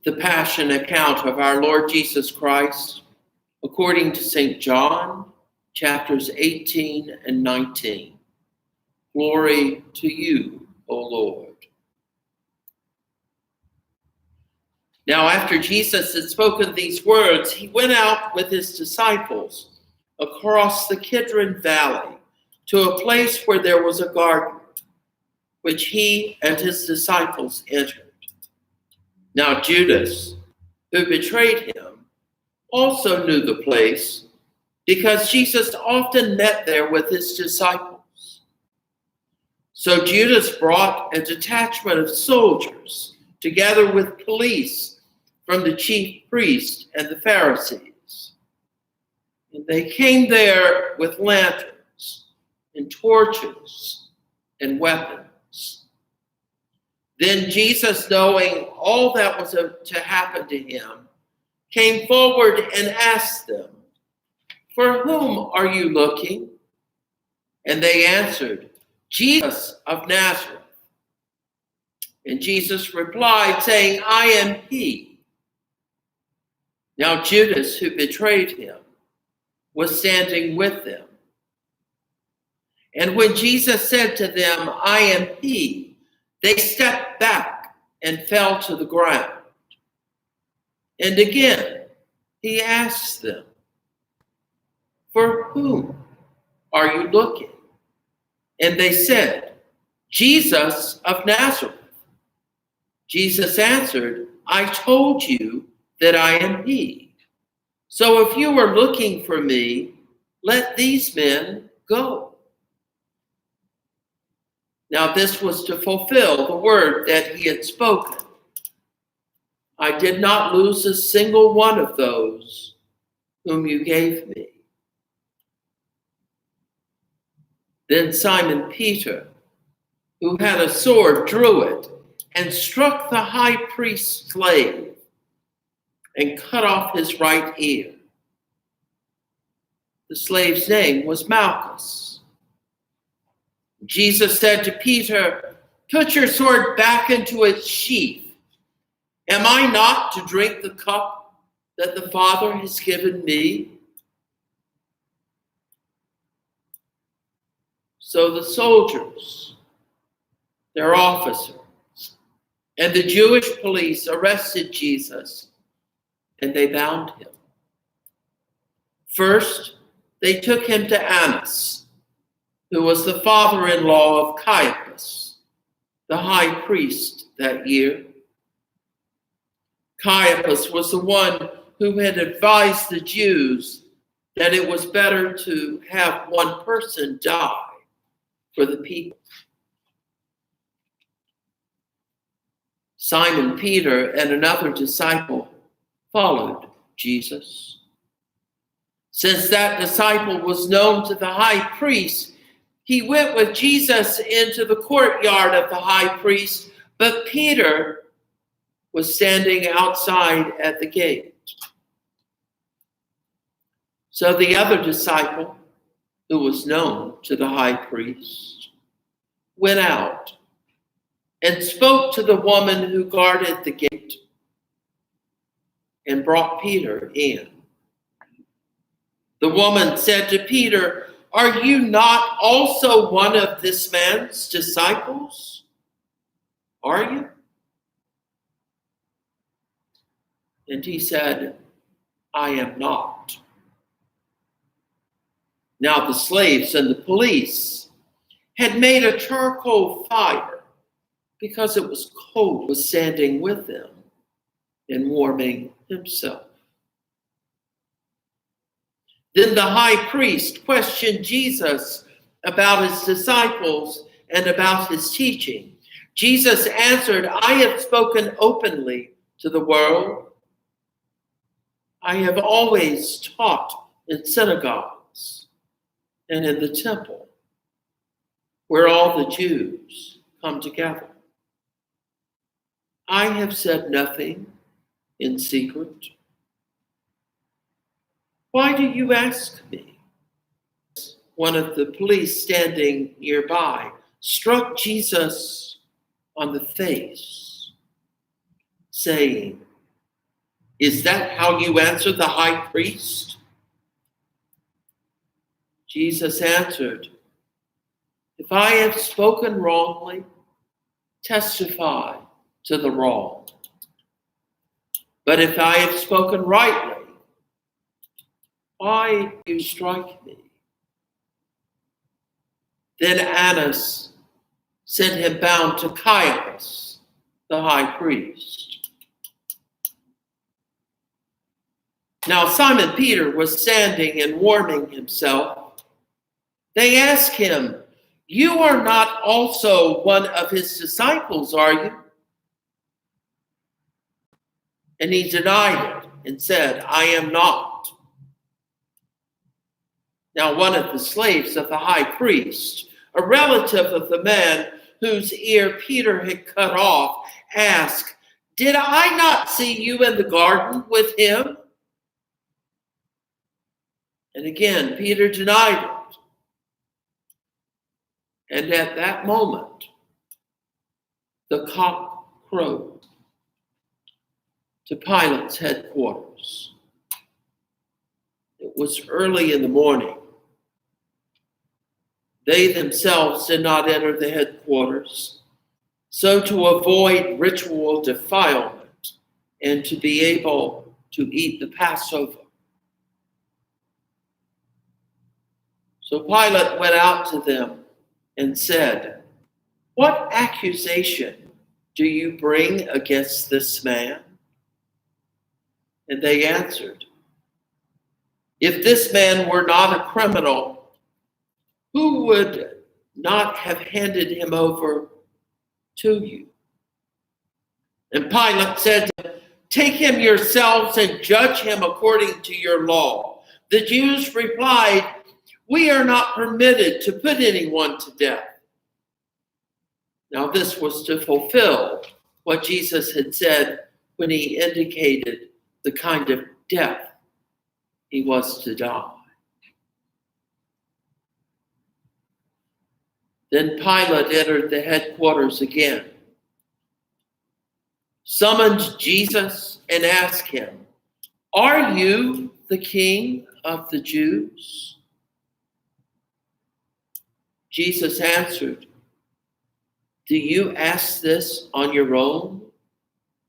The Passion account of our Lord Jesus Christ, according to St. John, chapters 18 and 19. Glory to you, O Lord. Now, after Jesus had spoken these words, he went out with his disciples across the Kidron Valley to a place where there was a garden, which he and his disciples entered. Now Judas, who betrayed him, also knew the place, because Jesus often met there with his disciples. So Judas brought a detachment of soldiers, together with police from the chief priests and the Pharisees. And they came there with lanterns and torches and weapons. Then Jesus, knowing all that was to happen to him, came forward and asked them, "For whom are you looking?" And they answered, "Jesus of Nazareth." And Jesus replied, saying, "I am he." Now Judas, who betrayed him, was standing with them. And when Jesus said to them, "I am he," they stepped back and fell to the ground. And again, he asked them, "For whom are you looking?" And they said, "Jesus of Nazareth." Jesus answered, "I told you that I am he. So if you were looking for me, let these men go." Now this was to fulfill the word that he had spoken. "I did not lose a single one of those whom you gave me." Then Simon Peter, who had a sword, drew it and struck the high priest's slave and cut off his right ear. The slave's name was Malchus. Jesus said to Peter, "Put your sword back into its sheath. Am I not to drink the cup that the Father has given me?" So the soldiers, their officers, and the Jewish police arrested Jesus, and they bound him. First, they took him to Annas, who was the father-in-law of Caiaphas, the high priest that year. Caiaphas was the one who had advised the Jews that it was better to have one person die for the people. Simon Peter and another disciple followed Jesus. Since that disciple was known to the high priest, he went with Jesus into the courtyard of the high priest, but Peter was standing outside at the gate. So the other disciple, who was known to the high priest, went out and spoke to the woman who guarded the gate and brought Peter in. The woman said to Peter, "Are you not also one of this man's disciples? Are you?" And he said, "I am not." Now the slaves and the police had made a charcoal fire because it was cold, was standing with them and warming himself. Then the high priest questioned Jesus about his disciples and about his teaching. Jesus answered, "I have spoken openly to the world. I have always taught in synagogues and in the temple, where all the Jews come together. I have said nothing in secret. Why do you ask me?" One of the police standing nearby struck Jesus on the face, saying, Is that how you answer the high priest? Jesus answered, if I have spoken wrongly, testify to the wrong. But if I have spoken rightly, why do you strike me? Then Annas sent him bound to Caiaphas, the high priest. Now Simon Peter was standing and warming himself. They asked him, you are not also one of his disciples, are you? And he denied it and said, I am not. Now one of the slaves of the high priest, a relative of the man whose ear Peter had cut off, asked, did I not see you in the garden with him? And again, Peter denied it. And at that moment, the cock crowed to Pilate's headquarters. It was early in the morning. They themselves did not enter the headquarters, so to avoid ritual defilement and to be able to eat the Passover. So Pilate went out to them and said, what accusation do you bring against this man? And they answered, if this man were not a criminal, who would not have handed him over to you? And Pilate said to them, take him yourselves and judge him according to your law. The Jews replied, we are not permitted to put anyone to death. Now this was to fulfill what Jesus had said when he indicated the kind of death he was to die. Then Pilate entered the headquarters again, summoned Jesus and asked him, are you the king of the Jews? Jesus answered, do you ask this on your own,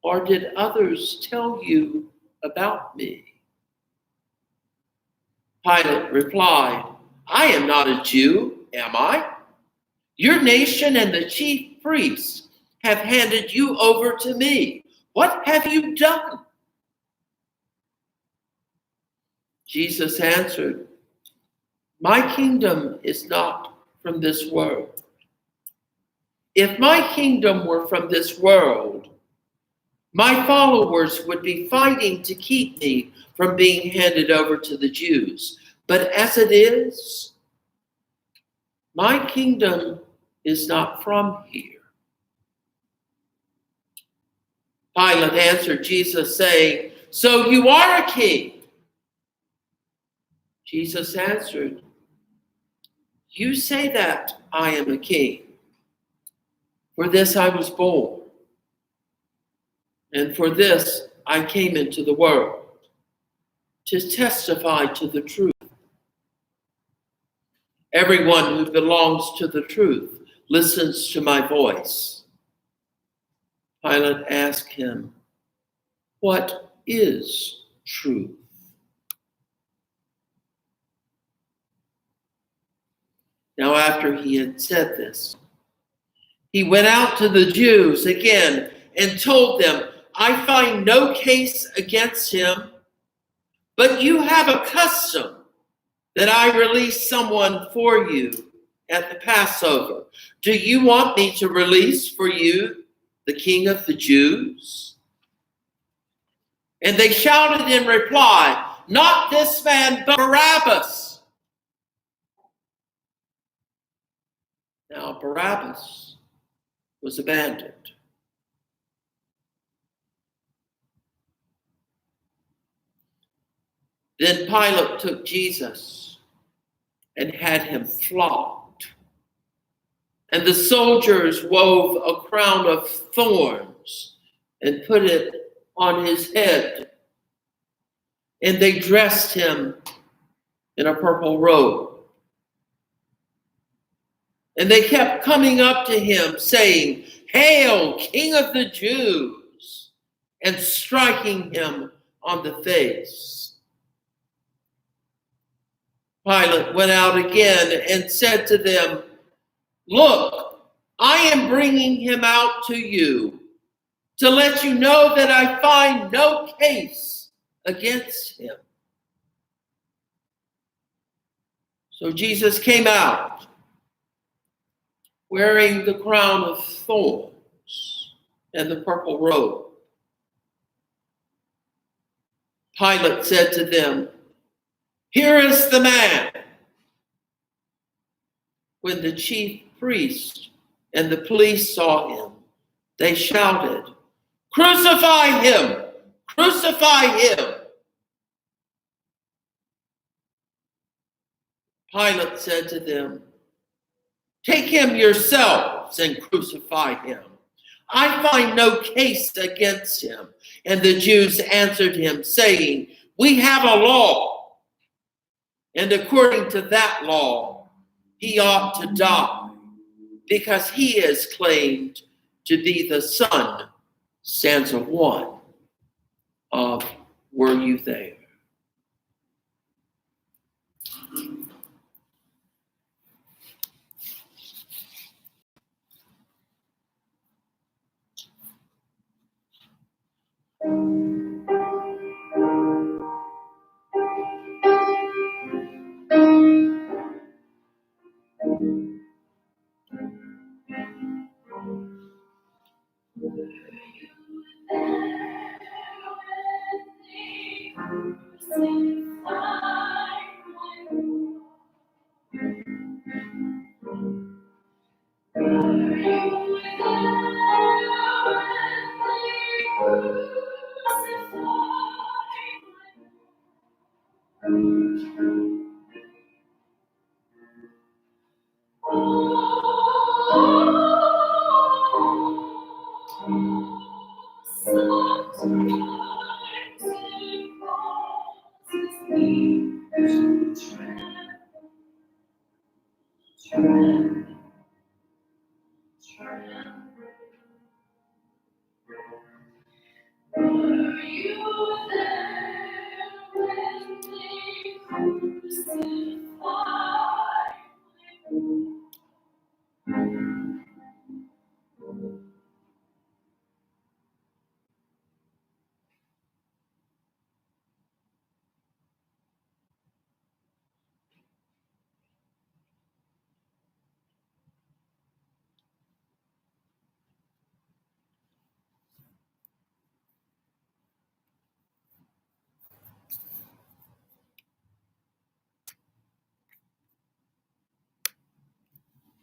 or did others tell you about me? Pilate replied, I am not a Jew, am I? Your nation and the chief priests have handed you over to me. What have you done? Jesus answered, my kingdom is not from this world. If my kingdom were from this world, my followers would be fighting to keep me from being handed over to the Jews. But as it is, my kingdom is not from here. Pilate answered Jesus, saying, so you are a king? Jesus answered, you say that I am a king. For this I was born, and for this I came into the world, to testify to the truth. Everyone who belongs to the truth listens to my voice. Pilate asked him, what is truth? Now after he had said this, he went out to the Jews again and told them, I find no case against him, but you have a custom that I release someone for you at the Passover. Do you want me to release for you the King of the Jews? And they shouted in reply, not this man, but Barabbas. Now Barabbas was abandoned. Then Pilate took Jesus and had him flogged. And the soldiers wove a crown of thorns and put it on his head and they dressed him in a purple robe. And they kept coming up to him, saying, "Hail, King of the Jews!" and striking him on the face. Pilate went out again and said to them, "Look, I am bringing him out to you to let you know that I find no case against him." So Jesus came out wearing the crown of thorns and the purple robe. Pilate said to them, "Here is the man." When the chief priest and the police saw him, they shouted, "Crucify him! Crucify him!" Pilate said to them, "Take him yourselves and crucify him. I find no case against him." And the Jews answered him, saying, "We have a law, and according to that law, he ought to die, because he is claimed to be the son," stanza 1 of Were You There?